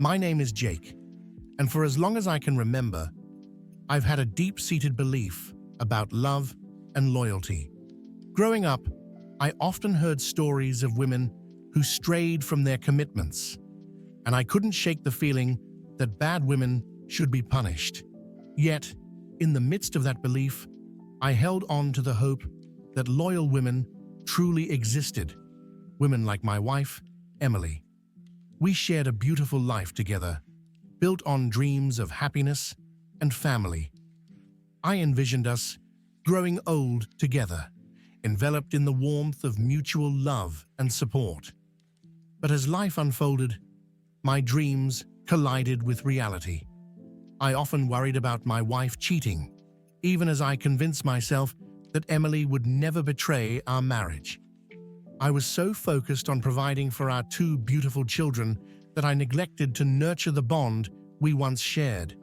My name is Jake, and for as long as I can remember, I've had a deep-seated belief about love and loyalty. Growing up, I often heard stories of women who strayed from their commitments, and I couldn't shake the feeling that bad women should be punished. Yet, in the midst of that belief, I held on to the hope that loyal women truly existed. Women like my wife, Emily. We shared a beautiful life together, built on dreams of happiness and family. I envisioned us growing old together, enveloped in the warmth of mutual love and support. But as life unfolded, my dreams collided with reality. I often worried about my wife cheating, even as I convinced myself that Emily would never betray our marriage. I was so focused on providing for our two beautiful children that I neglected to nurture the bond we once shared.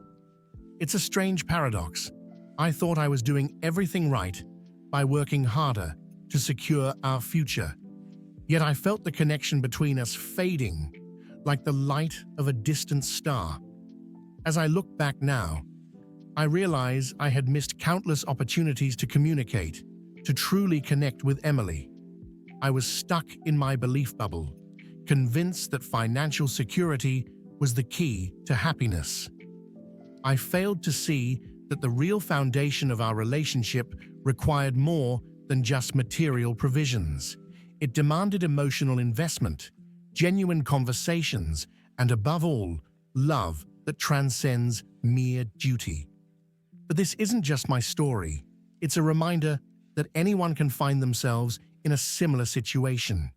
It's a strange paradox. I thought I was doing everything right by working harder to secure our future. Yet I felt the connection between us fading, like the light of a distant star. As I look back now, I realize I had missed countless opportunities to communicate, to truly connect with Emily. I was stuck in my belief bubble, convinced that financial security was the key to happiness. I failed to see that the real foundation of our relationship required more than just material provisions. It demanded emotional investment, genuine conversations, and above all, love that transcends mere duty. But this isn't just my story. It's a reminder that anyone can find themselves in a similar situation.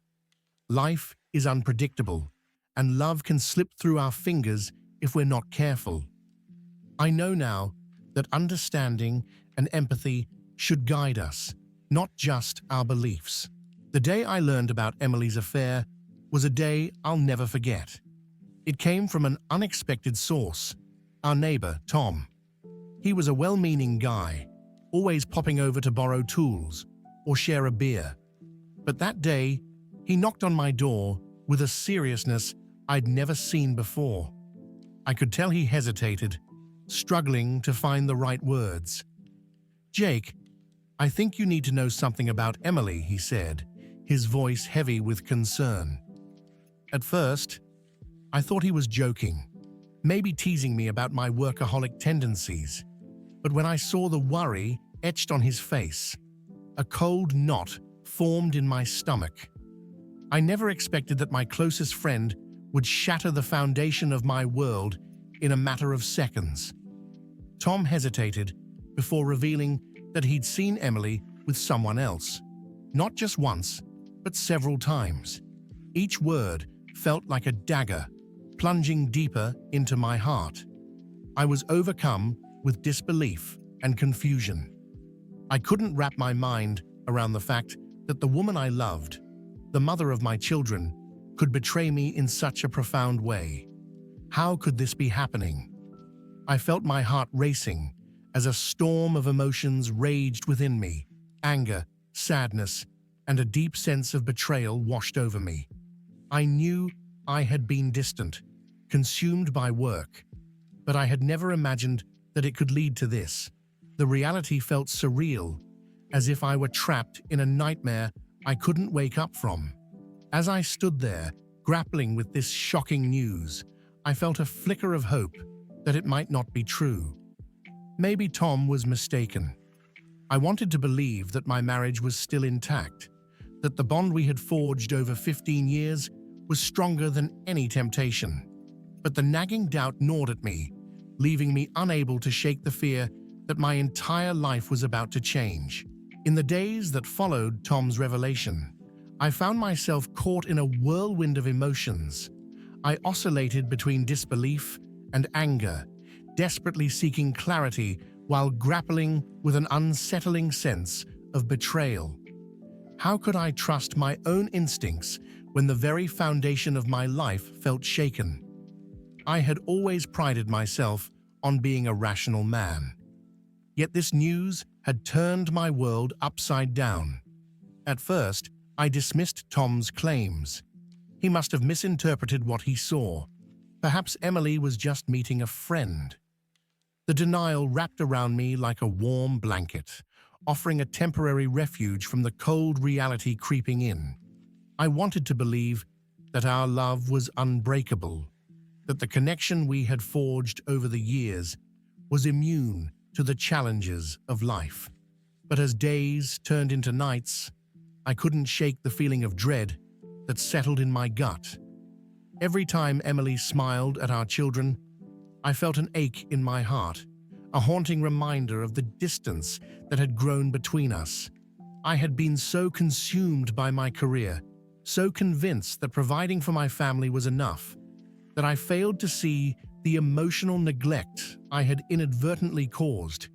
Life is unpredictable, and love can slip through our fingers if we're not careful. I know now that understanding and empathy should guide us, not just our beliefs. The day I learned about Emily's affair was a day I'll never forget. It came from an unexpected source, our neighbor, Tom. He was a well-meaning guy, always popping over to borrow tools or share a beer. But that day, he knocked on my door with a seriousness I'd never seen before. I could tell he hesitated, struggling to find the right words. "Jake, I think you need to know something about Emily," he said, his voice heavy with concern. At first, I thought he was joking, maybe teasing me about my workaholic tendencies. But when I saw the worry etched on his face, a cold knot formed in my stomach. I never expected that my closest friend would shatter the foundation of my world in a matter of seconds. Tom hesitated before revealing that he'd seen Emily with someone else, not just once, but several times. Each word felt like a dagger, plunging deeper into my heart. I was overcome with disbelief and confusion. I couldn't wrap my mind around the fact that the woman I loved, the mother of my children, could betray me in such a profound way. How could this be happening? I felt my heart racing as a storm of emotions raged within me. Anger, sadness, and a deep sense of betrayal washed over me. I knew I had been distant, consumed by work, but I had never imagined that it could lead to this. The reality felt surreal, as if I were trapped in a nightmare I couldn't wake up from. As I stood there, grappling with this shocking news, I felt a flicker of hope that it might not be true. Maybe Tom was mistaken. I wanted to believe that my marriage was still intact, that the bond we had forged over 15 years was stronger than any temptation. But the nagging doubt gnawed at me, leaving me unable to shake the fear that my entire life was about to change. In the days that followed Tom's revelation, I found myself caught in a whirlwind of emotions. I oscillated between disbelief and anger, desperately seeking clarity while grappling with an unsettling sense of betrayal. How could I trust my own instincts when the very foundation of my life felt shaken? I had always prided myself on being a rational man. Yet this news had turned my world upside down. At first, I dismissed Tom's claims. He must have misinterpreted what he saw. Perhaps Emily was just meeting a friend. The denial wrapped around me like a warm blanket, offering a temporary refuge from the cold reality creeping in. I wanted to believe that our love was unbreakable, that the connection we had forged over the years was immune to the challenges of life. But as days turned into nights, I couldn't shake the feeling of dread that settled in my gut. Every time Emily smiled at our children, I felt an ache in my heart, a haunting reminder of the distance that had grown between us. I had been so consumed by my career, so convinced that providing for my family was enough, that I failed to see the emotional neglect I had inadvertently caused.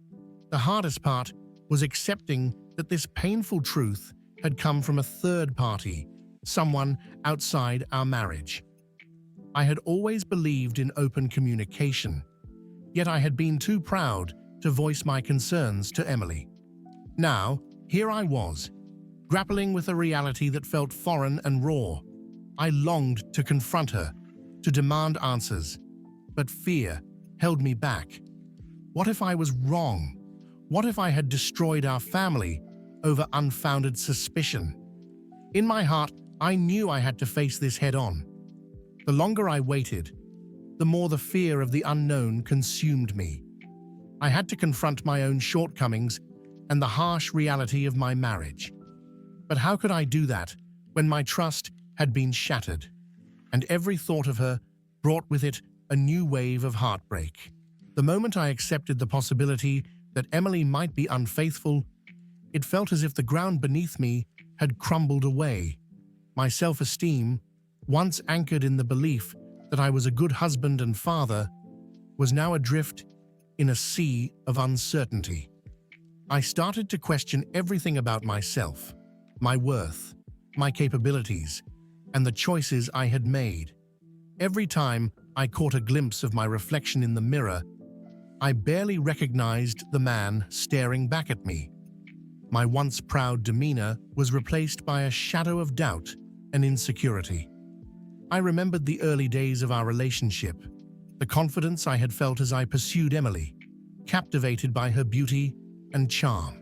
The hardest part was accepting that this painful truth had come from a third party, someone outside our marriage. I had always believed in open communication, yet I had been too proud to voice my concerns to Emily. Now, here I was, grappling with a reality that felt foreign and raw. I longed to confront her, to demand answers, but fear held me back. What if I was wrong? What if I had destroyed our family over unfounded suspicion? In my heart, I knew I had to face this head-on. The longer I waited, the more the fear of the unknown consumed me. I had to confront my own shortcomings and the harsh reality of my marriage. But how could I do that when my trust had been shattered, and every thought of her brought with it a new wave of heartbreak? The moment I accepted the possibility that Emily might be unfaithful, it felt as if the ground beneath me had crumbled away. My self-esteem, once anchored in the belief that I was a good husband and father, was now adrift in a sea of uncertainty. I started to question everything about myself, my worth, my capabilities, and the choices I had made. Every time I caught a glimpse of my reflection in the mirror, I barely recognized the man staring back at me. My once proud demeanor was replaced by a shadow of doubt and insecurity. I remembered the early days of our relationship, the confidence I had felt as I pursued Emily, captivated by her beauty and charm.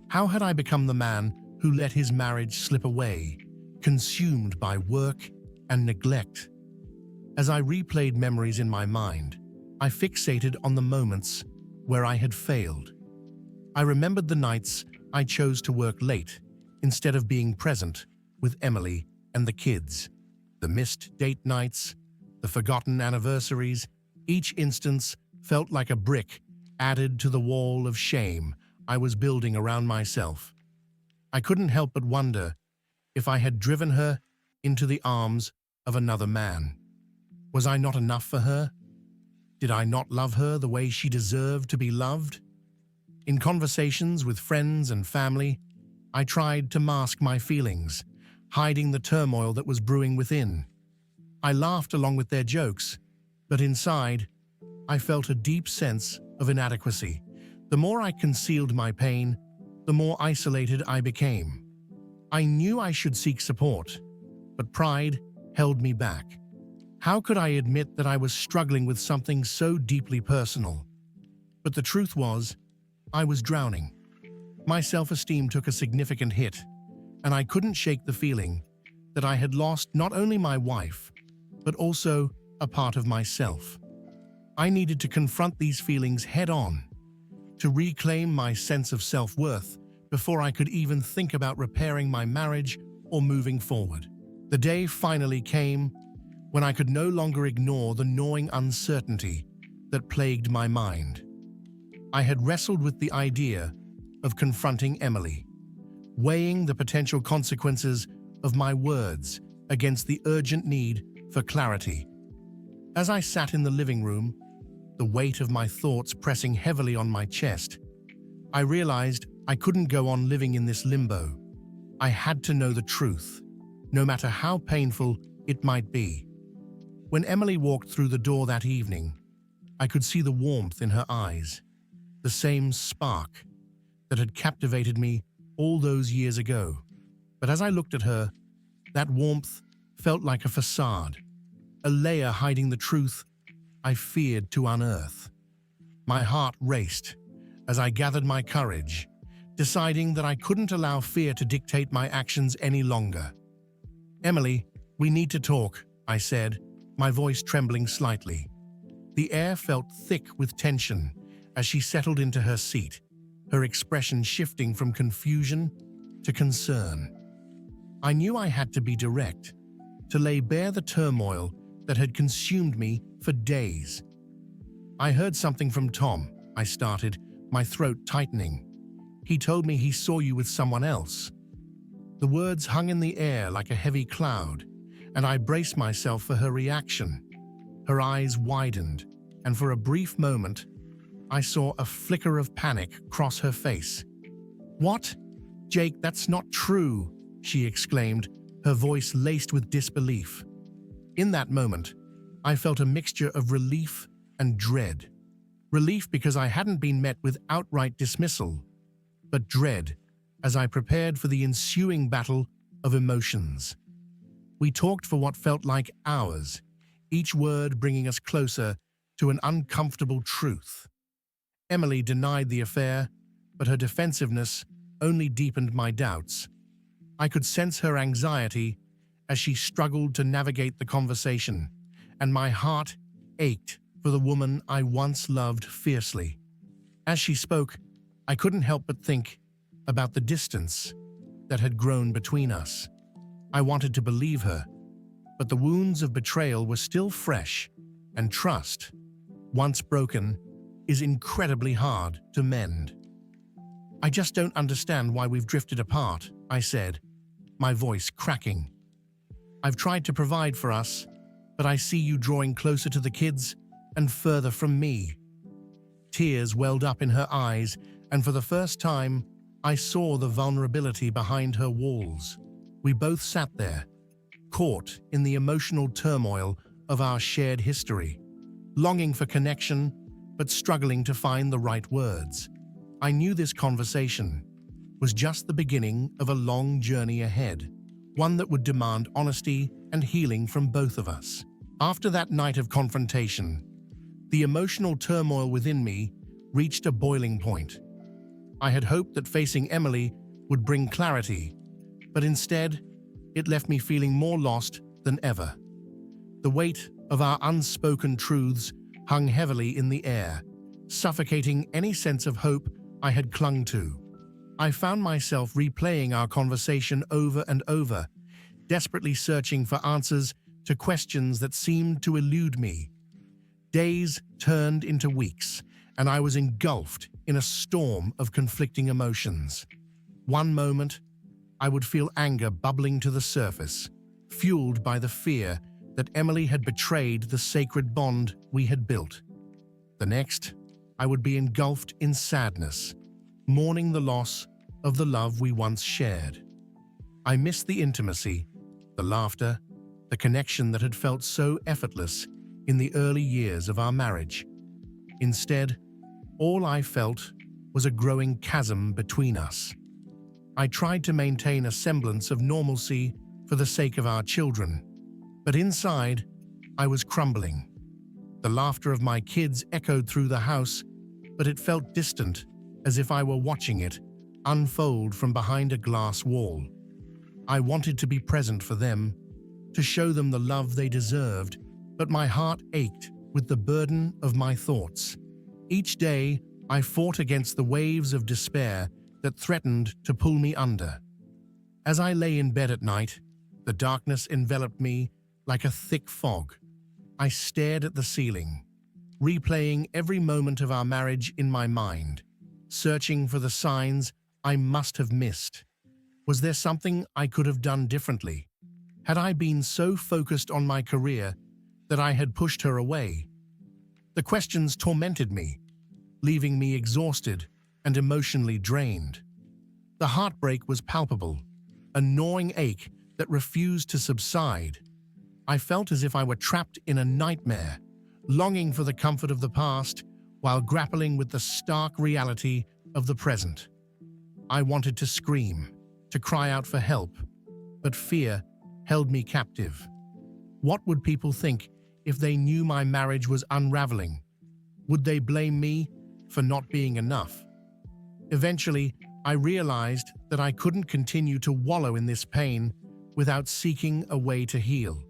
How had I become the man who let his marriage slip away, consumed by work and neglect? As I replayed memories in my mind, I fixated on the moments where I had failed. I remembered the nights I chose to work late instead of being present with Emily and the kids. The missed date nights, the forgotten anniversaries, each instance felt like a brick added to the wall of shame I was building around myself. I couldn't help but wonder if I had driven her into the arms of another man. Was I not enough for her? Did I not love her the way she deserved to be loved? In conversations with friends and family, I tried to mask my feelings, hiding the turmoil that was brewing within. I laughed along with their jokes, but inside, I felt a deep sense of inadequacy. The more I concealed my pain, the more isolated I became. I knew I should seek support, but pride held me back. How could I admit that I was struggling with something so deeply personal? But the truth was, I was drowning. My self-esteem took a significant hit, and I couldn't shake the feeling that I had lost not only my wife, but also a part of myself. I needed to confront these feelings head-on, to reclaim my sense of self-worth before I could even think about repairing my marriage or moving forward. The day finally came when I could no longer ignore the gnawing uncertainty that plagued my mind. I had wrestled with the idea of confronting Emily, weighing the potential consequences of my words against the urgent need for clarity. As I sat in the living room, the weight of my thoughts pressing heavily on my chest, I realized I couldn't go on living in this limbo. I had to know the truth, no matter how painful it might be. When Emily walked through the door that evening, I could see the warmth in her eyes, the same spark that had captivated me all those years ago. But as I looked at her, that warmth felt like a facade, a layer hiding the truth I feared to unearth. My heart raced as I gathered my courage, deciding that I couldn't allow fear to dictate my actions any longer. "Emily, we need to talk," I said, my voice trembling slightly. The air felt thick with tension as she settled into her seat, her expression shifting from confusion to concern. I knew I had to be direct, to lay bare the turmoil that had consumed me for days. "I heard something from Tom," I started, my throat tightening. "He told me he saw you with someone else." The words hung in the air like a heavy cloud, and I braced myself for her reaction. Her eyes widened, and for a brief moment, I saw a flicker of panic cross her face. "What? Jake, that's not true," she exclaimed, her voice laced with disbelief. In that moment, I felt a mixture of relief and dread. Relief because I hadn't been met with outright dismissal, but dread as I prepared for the ensuing battle of emotions. We talked for what felt like hours, each word bringing us closer to an uncomfortable truth. Emily denied the affair, but her defensiveness only deepened my doubts. I could sense her anxiety as she struggled to navigate the conversation, and my heart ached for the woman I once loved fiercely. As she spoke, I couldn't help but think about the distance that had grown between us. I wanted to believe her, but the wounds of betrayal were still fresh, and trust, once broken, is incredibly hard to mend. "I just don't understand why we've drifted apart," I said, my voice cracking. "I've tried to provide for us, but I see you drawing closer to the kids and further from me." Tears welled up in her eyes, and for the first time, I saw the vulnerability behind her walls. We both sat there, caught in the emotional turmoil of our shared history, longing for connection, but struggling to find the right words. I knew this conversation was just the beginning of a long journey ahead, one that would demand honesty and healing from both of us. After that night of confrontation, the emotional turmoil within me reached a boiling point. I had hoped that facing Emily would bring clarity, but instead, it left me feeling more lost than ever. The weight of our unspoken truths hung heavily in the air, suffocating any sense of hope I had clung to. I found myself replaying our conversation over and over, desperately searching for answers to questions that seemed to elude me. Days turned into weeks, and I was engulfed in a storm of conflicting emotions. One moment, I would feel anger bubbling to the surface, fueled by the fear that Emily had betrayed the sacred bond we had built. The next, I would be engulfed in sadness, mourning the loss of the love we once shared. I missed the intimacy, the laughter, the connection that had felt so effortless in the early years of our marriage. Instead, all I felt was a growing chasm between us. I tried to maintain a semblance of normalcy for the sake of our children, but inside, I was crumbling. The laughter of my kids echoed through the house, but it felt distant, as if I were watching it unfold from behind a glass wall. I wanted to be present for them, to show them the love they deserved, but my heart ached with the burden of my thoughts. Each day, I fought against the waves of despair that threatened to pull me under. As I lay in bed at night, the darkness enveloped me like a thick fog. I stared at the ceiling, replaying every moment of our marriage in my mind, searching for the signs I must have missed. Was there something I could have done differently? Had I been so focused on my career that I had pushed her away? The questions tormented me, leaving me exhausted and emotionally drained. The heartbreak was palpable, a gnawing ache that refused to subside. I felt as if I were trapped in a nightmare, longing for the comfort of the past while grappling with the stark reality of the present. I wanted to scream, to cry out for help, but fear held me captive. What would people think if they knew my marriage was unraveling? Would they blame me for not being enough? Eventually, I realized that I couldn't continue to wallow in this pain without seeking a way to heal.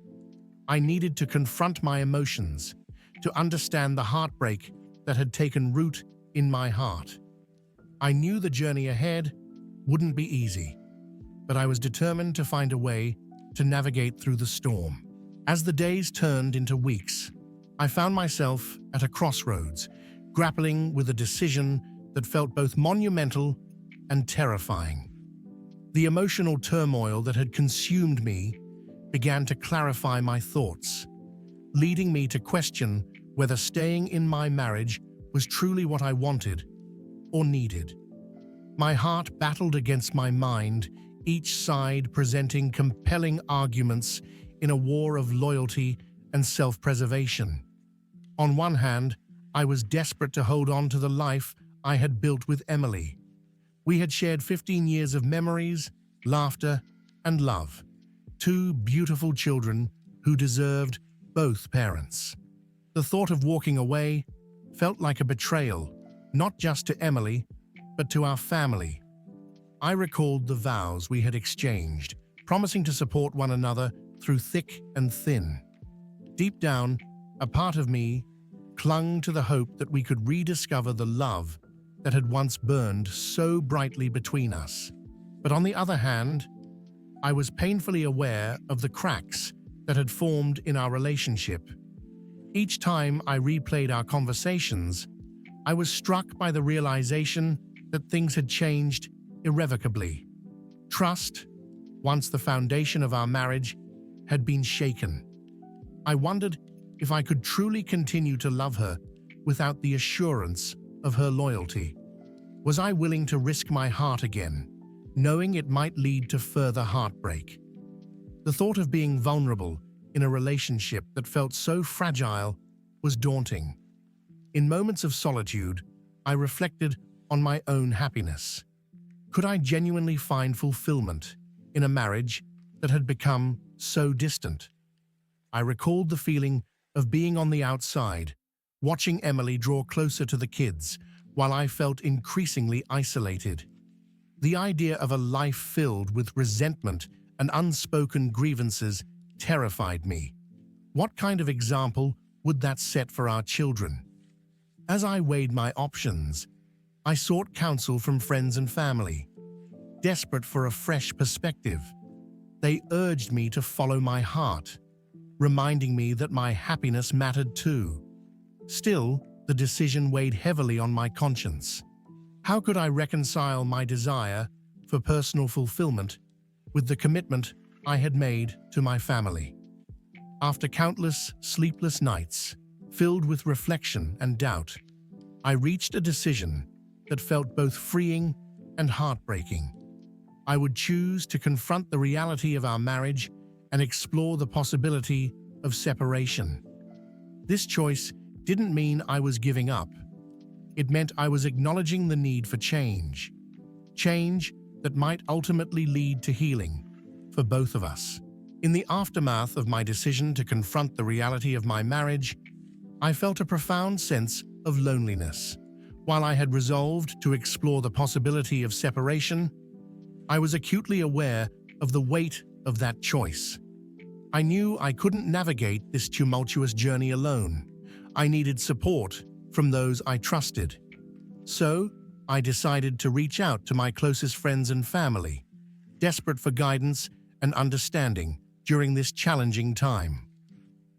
I needed to confront my emotions, to understand the heartbreak that had taken root in my heart. I knew the journey ahead wouldn't be easy, but I was determined to find a way to navigate through the storm. As the days turned into weeks, I found myself at a crossroads, grappling with a decision that felt both monumental and terrifying. The emotional turmoil that had consumed me began to clarify my thoughts, leading me to question whether staying in my marriage was truly what I wanted or needed. My heart battled against my mind, each side presenting compelling arguments in a war of loyalty and self-preservation. On one hand, I was desperate to hold on to the life I had built with Emily. We had shared 15 years of memories, laughter, and love. Two beautiful children who deserved both parents. The thought of walking away felt like a betrayal, not just to Emily, but to our family. I recalled the vows we had exchanged, promising to support one another through thick and thin. Deep down, a part of me clung to the hope that we could rediscover the love that had once burned so brightly between us. But on the other hand, I was painfully aware of the cracks that had formed in our relationship. Each time I replayed our conversations, I was struck by the realization that things had changed irrevocably. Trust, once the foundation of our marriage, had been shaken. I wondered if I could truly continue to love her without the assurance of her loyalty. Was I willing to risk my heart again, knowing it might lead to further heartbreak? The thought of being vulnerable in a relationship that felt so fragile was daunting. In moments of solitude, I reflected on my own happiness. Could I genuinely find fulfillment in a marriage that had become so distant? I recalled the feeling of being on the outside, watching Emily draw closer to the kids, while I felt increasingly isolated. The idea of a life filled with resentment and unspoken grievances terrified me. What kind of example would that set for our children? As I weighed my options, I sought counsel from friends and family. Desperate for a fresh perspective, they urged me to follow my heart, reminding me that my happiness mattered too. Still, the decision weighed heavily on my conscience. How could I reconcile my desire for personal fulfillment with the commitment I had made to my family? After countless sleepless nights, filled with reflection and doubt, I reached a decision that felt both freeing and heartbreaking. I would choose to confront the reality of our marriage and explore the possibility of separation. This choice didn't mean I was giving up. It meant I was acknowledging the need for change. Change that might ultimately lead to healing for both of us. In the aftermath of my decision to confront the reality of my marriage, I felt a profound sense of loneliness. While I had resolved to explore the possibility of separation, I was acutely aware of the weight of that choice. I knew I couldn't navigate this tumultuous journey alone. I needed support from those I trusted. So, I decided to reach out to my closest friends and family, desperate for guidance and understanding during this challenging time.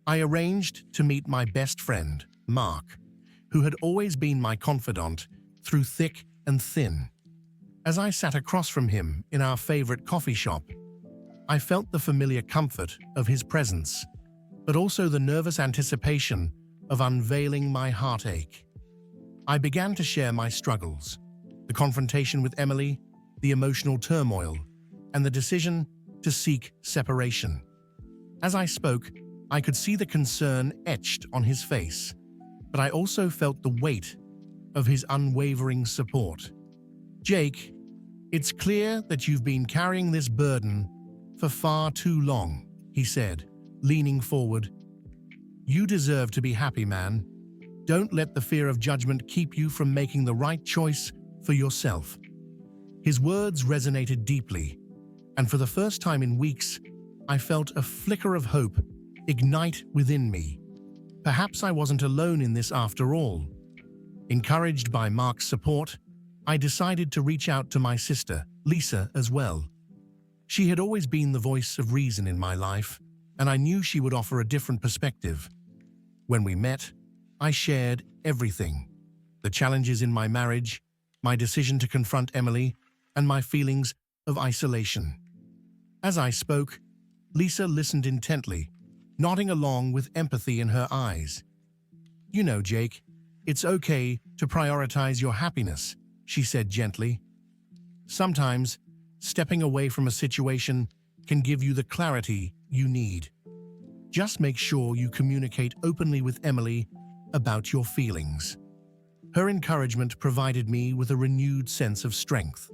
I arranged to meet my best friend, Mark, who had always been my confidant through thick and thin. As I sat across from him in our favorite coffee shop, I felt the familiar comfort of his presence, but also the nervous anticipation of unveiling my heartache. I began to share my struggles, the confrontation with Emily, the emotional turmoil, and the decision to seek separation. As I spoke, I could see the concern etched on his face, but I also felt the weight of his unwavering support. "Jake, it's clear that you've been carrying this burden for far too long," he said, leaning forward. "You deserve to be happy, man. Don't let the fear of judgment keep you from making the right choice for yourself." His words resonated deeply, and for the first time in weeks, I felt a flicker of hope ignite within me. Perhaps I wasn't alone in this after all. Encouraged by Mark's support, I decided to reach out to my sister, Lisa, as well. She had always been the voice of reason in my life, and I knew she would offer a different perspective. When we met, I shared everything: the challenges in my marriage, my decision to confront Emily, and my feelings of isolation. As I spoke, Lisa listened intently, nodding along with empathy in her eyes. "You know, Jake, it's okay to prioritize your happiness," she said gently. "Sometimes, stepping away from a situation can give you the clarity you need. Just make sure you communicate openly with Emily about your feelings." Her encouragement provided me with a renewed sense of strength.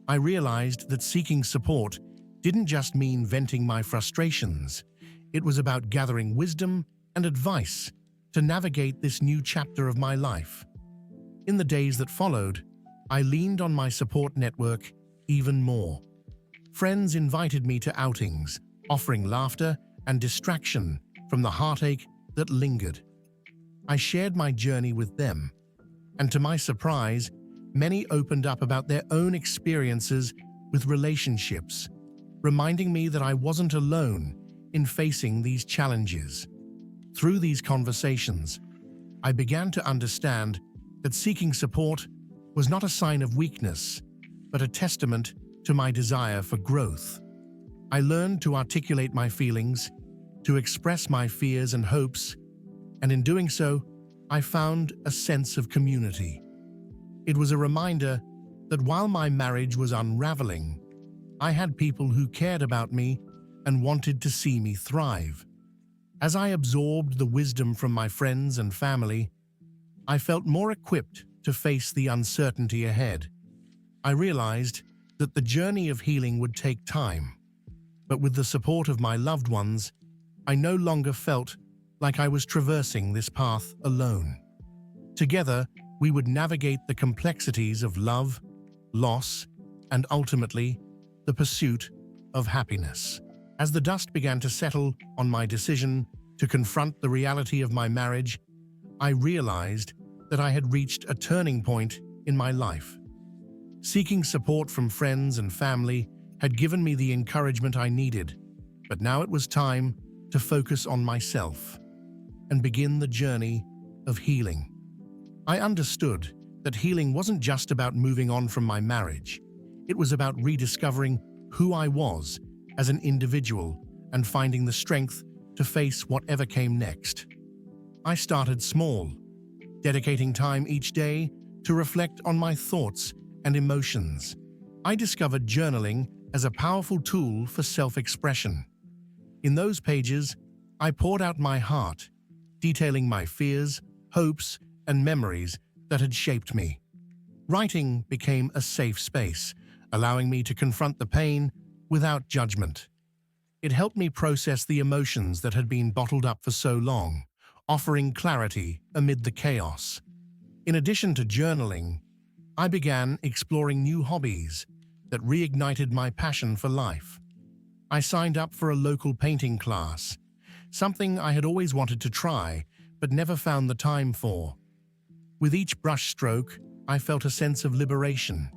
I realized that seeking support didn't just mean venting my frustrations. It was about gathering wisdom and advice to navigate this new chapter of my life. In the days that followed, I leaned on my support network even more. Friends invited me to outings, offering laughter and distraction from the heartache that lingered. I shared my journey with them, and to my surprise, many opened up about their own experiences with relationships, reminding me that I wasn't alone in facing these challenges. Through these conversations, I began to understand that seeking support was not a sign of weakness, but a testament to my desire for growth. I learned to articulate my feelings, to express my fears and hopes, and in doing so, I found a sense of community. It was a reminder that while my marriage was unraveling, I had people who cared about me and wanted to see me thrive. As I absorbed the wisdom from my friends and family, I felt more equipped to face the uncertainty ahead. I realized that the journey of healing would take time, but with the support of my loved ones, I no longer felt like I was traversing this path alone. Together, we would navigate the complexities of love, loss, and ultimately, the pursuit of happiness. As the dust began to settle on my decision to confront the reality of my marriage, I realized that I had reached a turning point in my life. Seeking support from friends and family had given me the encouragement I needed, but now it was time to focus on myself and begin the journey of healing. I understood that healing wasn't just about moving on from my marriage. It was about rediscovering who I was as an individual and finding the strength to face whatever came next. I started small, dedicating time each day to reflect on my thoughts and emotions. I discovered journaling as a powerful tool for self-expression. In those pages, I poured out my heart, detailing my fears, hopes, and memories that had shaped me. Writing became a safe space, allowing me to confront the pain without judgment. It helped me process the emotions that had been bottled up for so long, offering clarity amid the chaos. In addition to journaling, I began exploring new hobbies that reignited my passion for life. I signed up for a local painting class, something I had always wanted to try but never found the time for. With each brushstroke, I felt a sense of liberation.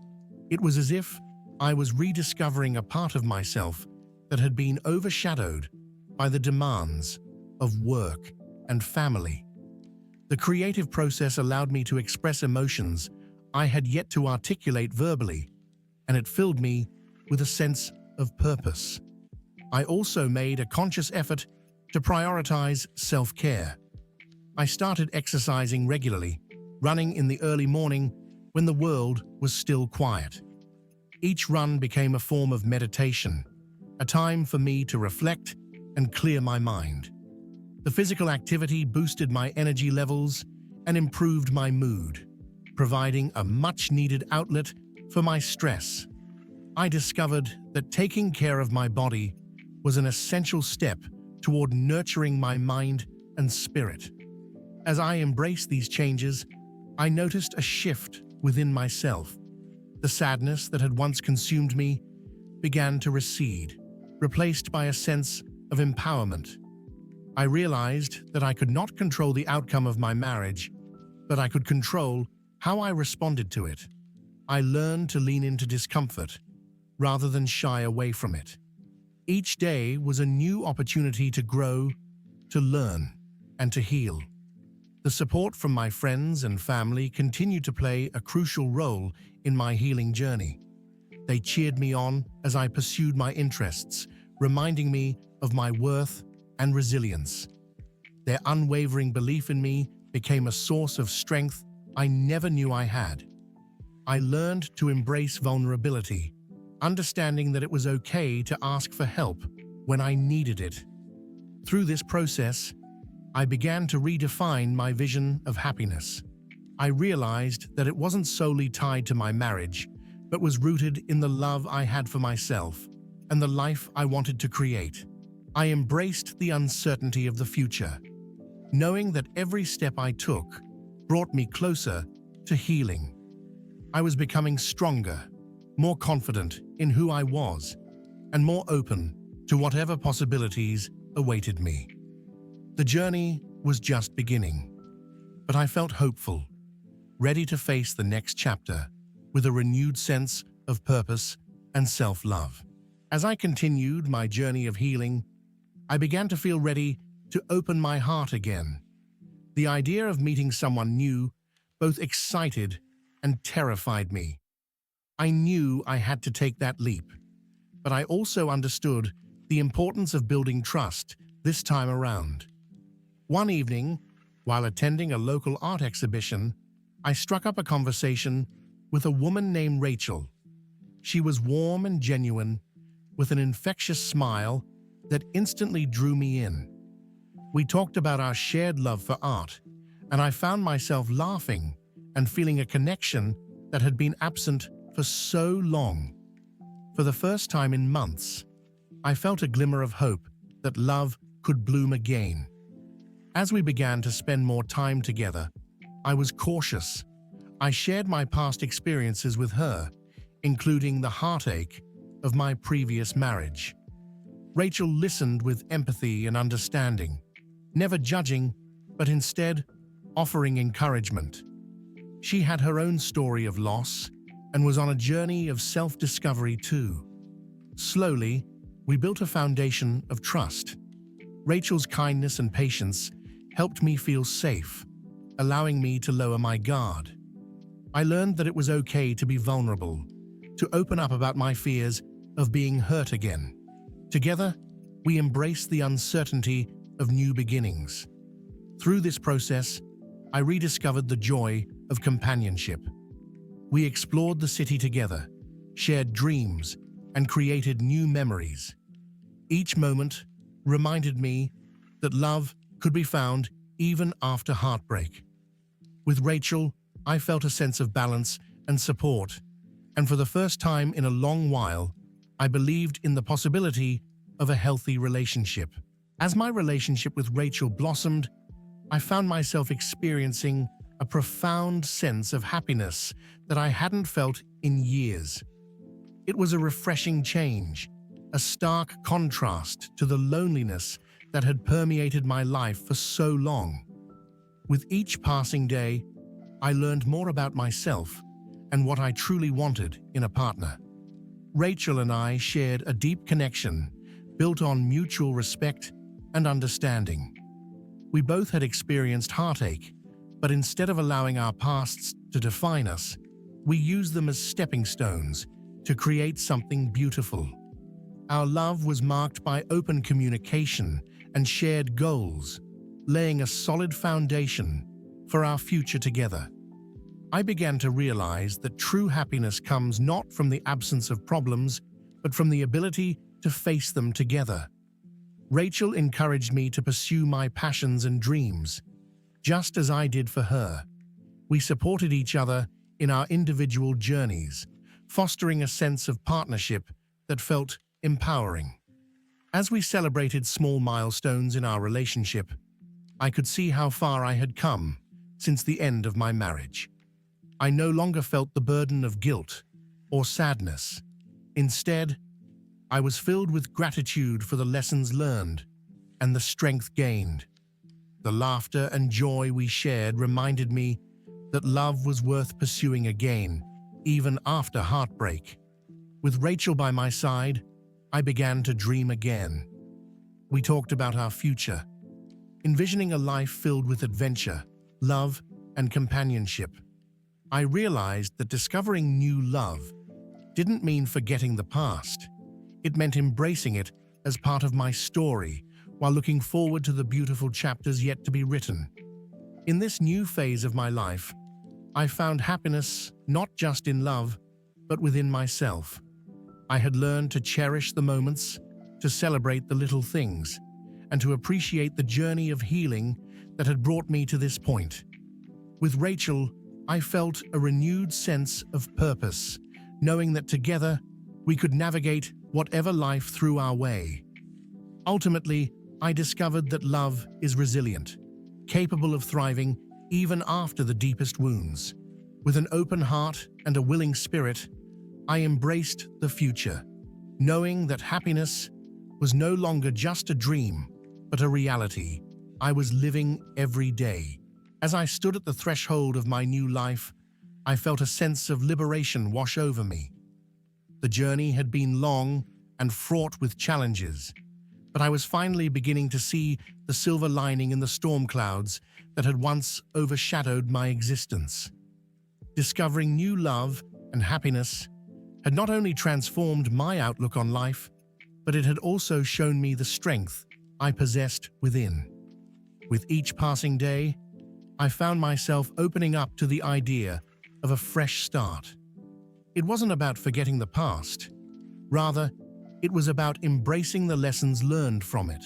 It was as if I was rediscovering a part of myself that had been overshadowed by the demands of work and family. The creative process allowed me to express emotions I had yet to articulate verbally, and it filled me with a sense of purpose. I also made a conscious effort to prioritize self-care. I started exercising regularly, running in the early morning when the world was still quiet. Each run became a form of meditation, a time for me to reflect and clear my mind. The physical activity boosted my energy levels and improved my mood, providing a much-needed outlet for my stress. I discovered that taking care of my body was an essential step toward nurturing my mind and spirit. As I embraced these changes, I noticed a shift within myself. The sadness that had once consumed me began to recede, replaced by a sense of empowerment. I realized that I could not control the outcome of my marriage, but I could control how I responded to it. I learned to lean into discomfort rather than shy away from it. Each day was a new opportunity to grow, to learn, and to heal. The support from my friends and family continued to play a crucial role in my healing journey. They cheered me on as I pursued my interests, reminding me of my worth and resilience. Their unwavering belief in me became a source of strength I never knew I had. I learned to embrace vulnerability, understanding that it was okay to ask for help when I needed it. Through this process, I began to redefine my vision of happiness. I realized that it wasn't solely tied to my marriage, but was rooted in the love I had for myself and the life I wanted to create. I embraced the uncertainty of the future, knowing that every step I took brought me closer to healing. I was becoming stronger, more confident in who I was, and more open to whatever possibilities awaited me. The journey was just beginning, but I felt hopeful, ready to face the next chapter with a renewed sense of purpose and self-love. As I continued my journey of healing, I began to feel ready to open my heart again. The idea of meeting someone new both excited and terrified me. I knew I had to take that leap, but I also understood the importance of building trust this time around. One evening, while attending a local art exhibition, I struck up a conversation with a woman named Rachel. She was warm and genuine, with an infectious smile that instantly drew me in. We talked about our shared love for art, and I found myself laughing and feeling a connection that had been absent for so long. For the first time in months, I felt a glimmer of hope that love could bloom again. As we began to spend more time together, I was cautious. I shared my past experiences with her, including the heartache of my previous marriage. Rachel listened with empathy and understanding, never judging, but instead offering encouragement. She had her own story of loss and was on a journey of self-discovery too. Slowly, we built a foundation of trust. Rachel's kindness and patience helped me feel safe, allowing me to lower my guard. I learned that it was okay to be vulnerable, to open up about my fears of being hurt again. Together, we embraced the uncertainty of new beginnings. Through this process, I rediscovered the joy of companionship. We explored the city together, shared dreams, and created new memories. Each moment reminded me that love could be found even after heartbreak. With Rachel, I felt a sense of balance and support, and for the first time in a long while, I believed in the possibility of a healthy relationship. As my relationship with Rachel blossomed, I found myself experiencing a profound sense of happiness that I hadn't felt in years. It was a refreshing change, a stark contrast to the loneliness that had permeated my life for so long. With each passing day, I learned more about myself and what I truly wanted in a partner. Rachel and I shared a deep connection built on mutual respect and understanding. We both had experienced heartache, but instead of allowing our pasts to define us, we used them as stepping stones to create something beautiful. Our love was marked by open communication and shared goals, laying a solid foundation for our future together. I began to realize that true happiness comes not from the absence of problems, but from the ability to face them together. Rachel encouraged me to pursue my passions and dreams, just as I did for her. We supported each other in our individual journeys, fostering a sense of partnership that felt empowering. As we celebrated small milestones in our relationship, I could see how far I had come since the end of my marriage. I no longer felt the burden of guilt or sadness. Instead, I was filled with gratitude for the lessons learned and the strength gained. The laughter and joy we shared reminded me that love was worth pursuing again, even after heartbreak. With Rachel by my side, I began to dream again. We talked about our future, envisioning a life filled with adventure, love, and companionship. I realized that discovering new love didn't mean forgetting the past. It meant embracing it as part of my story while looking forward to the beautiful chapters yet to be written. In this new phase of my life, I found happiness not just in love, but within myself. I had learned to cherish the moments, to celebrate the little things, and to appreciate the journey of healing that had brought me to this point. With Rachel, I felt a renewed sense of purpose, knowing that together we could navigate whatever life threw our way. Ultimately, I discovered that love is resilient, capable of thriving even after the deepest wounds. With an open heart and a willing spirit, I embraced the future, knowing that happiness was no longer just a dream, but a reality I was living every day. As I stood at the threshold of my new life, I felt a sense of liberation wash over me. The journey had been long and fraught with challenges, but I was finally beginning to see the silver lining in the storm clouds that had once overshadowed my existence. Discovering new love and happiness had not only transformed my outlook on life, but it had also shown me the strength I possessed within. With each passing day, I found myself opening up to the idea of a fresh start. It wasn't about forgetting the past. Rather, it was about embracing the lessons learned from it.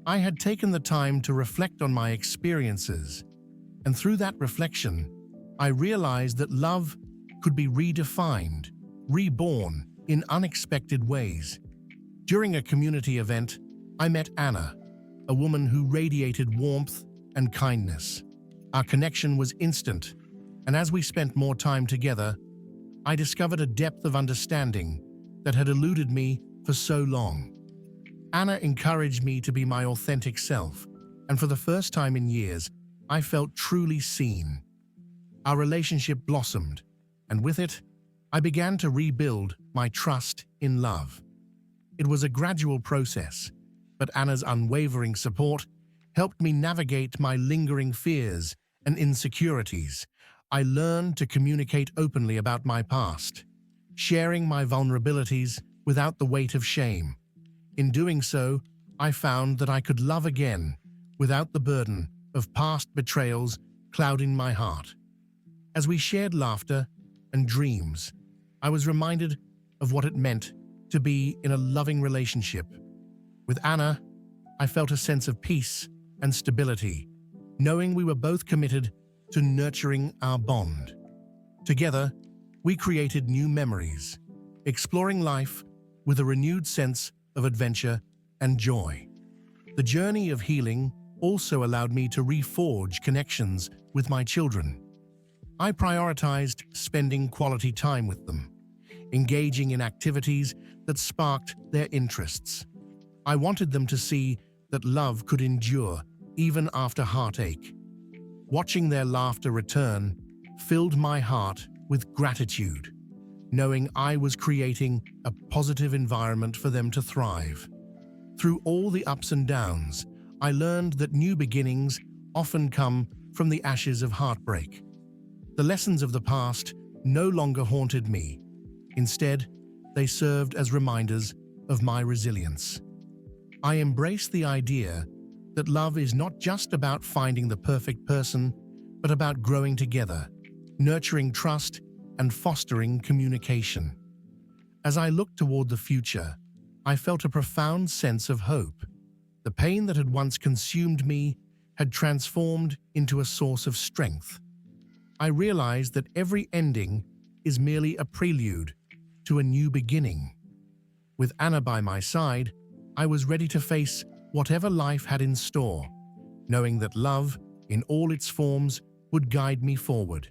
I had taken the time to reflect on my experiences, and through that reflection, I realized that love could be redefined, reborn in unexpected ways. During a community event, I met Anna, a woman who radiated warmth and kindness. Our connection was instant, and as we spent more time together, I discovered a depth of understanding that had eluded me for so long. Anna encouraged me to be my authentic self, and for the first time in years, I felt truly seen. Our relationship blossomed, and with it, I began to rebuild my trust in love. It was a gradual process, but Anna's unwavering support helped me navigate my lingering fears and insecurities. I learned to communicate openly about my past, sharing my vulnerabilities without the weight of shame. In doing so, I found that I could love again without the burden of past betrayals clouding my heart. As we shared laughter and dreams, I was reminded of what it meant to be in a loving relationship. With Anna, I felt a sense of peace and stability, knowing we were both committed to nurturing our bond. Together, we created new memories, exploring life with a renewed sense of adventure and joy. The journey of healing also allowed me to reforge connections with my children. I prioritized spending quality time with them, engaging in activities that sparked their interests. I wanted them to see that love could endure even after heartache. Watching their laughter return filled my heart with gratitude, knowing I was creating a positive environment for them to thrive. Through all the ups and downs, I learned that new beginnings often come from the ashes of heartbreak. The lessons of the past no longer haunted me. Instead, they served as reminders of my resilience. I embraced the idea that love is not just about finding the perfect person, but about growing together, nurturing trust, and fostering communication. As I looked toward the future, I felt a profound sense of hope. The pain that had once consumed me had transformed into a source of strength. I realized that every ending is merely a prelude to a new beginning. With Anna by my side, I was ready to face whatever life had in store, knowing that love, in all its forms, would guide me forward.